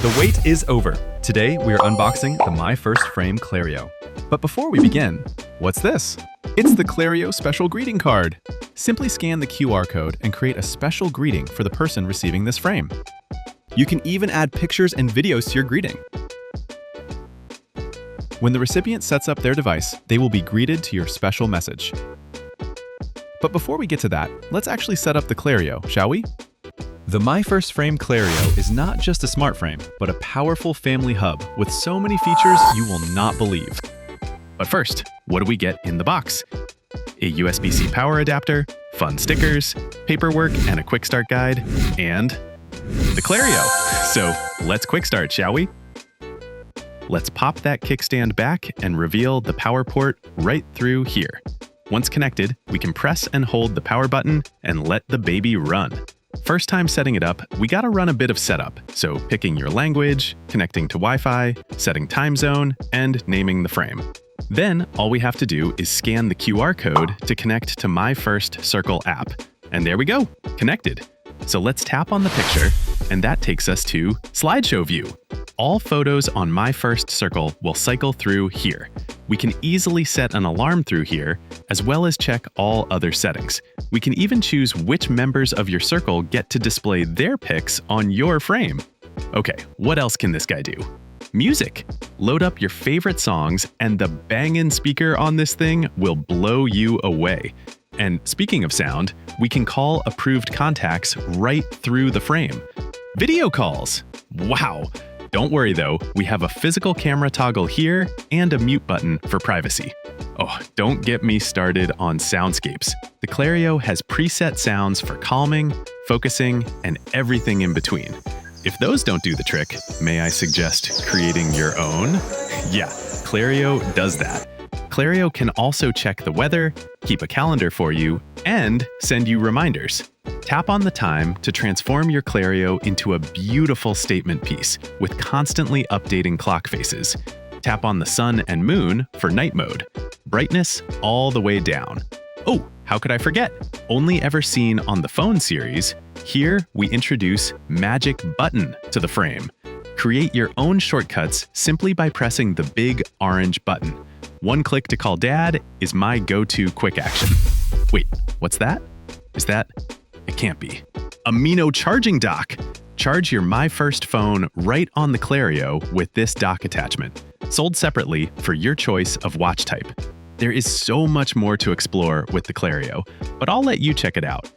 The wait is over. Today, we are unboxing the myFirst Frame Clario. But before we begin, what's this? It's the Clario special greeting card. Simply scan the QR code and create a special greeting for the person receiving this frame. You can even add pictures and videos to your greeting. When the recipient sets up their device, they will be greeted to your special message. But before we get to that, let's actually set up the Clario, shall we? The myFirst Frame Clario is not just a smart frame, but a powerful family hub with so many features you will not believe. But first, what do we get in the box? A USB-C power adapter, fun stickers, paperwork and a quick start guide, and the Clario. So let's quick start, shall we? Let's pop that kickstand back and reveal the power port right through here. Once connected, we can press and hold the power button and let the baby run. First time setting it up, we gotta run a bit of setup, so picking your language, connecting to Wi-Fi, setting time zone, and naming the frame. Then, all we have to do is scan the QR code to connect to myFirst Circle app. And there we go, connected. So let's tap on the picture, and that takes us to slideshow view. All photos on myFirst Circle will cycle through here. We can easily set an alarm through here, as well as check all other settings. We can even choose which members of your circle get to display their pics on your frame. Okay, what else can this guy do? Music. Load up your favorite songs, and the bangin' speaker on this thing will blow you away. And speaking of sound, we can call approved contacts right through the frame. Video calls. Wow. Don't worry though, we have a physical camera toggle here and a mute button for privacy. Oh, don't get me started on soundscapes. The Clario has preset sounds for calming, focusing, and everything in between. If those don't do the trick, may I suggest creating your own? Yeah, Clario does that. Clario can also check the weather, keep a calendar for you, and send you reminders. Tap on the time to transform your Clario into a beautiful statement piece with constantly updating clock faces. Tap on the sun and moon for night mode. Brightness all the way down. Oh, how could I forget? Only ever seen on the phone series, here we introduce Magic Button to the frame. Create your own shortcuts simply by pressing the big orange button. One click to call dad is my go-to quick action. Wait, what's that? Is that? It can't be. Amino charging dock. Charge your myFirst phone right on the Clario with this dock attachment, sold separately for your choice of watch type. There is so much more to explore with the Clario, but I'll let you check it out.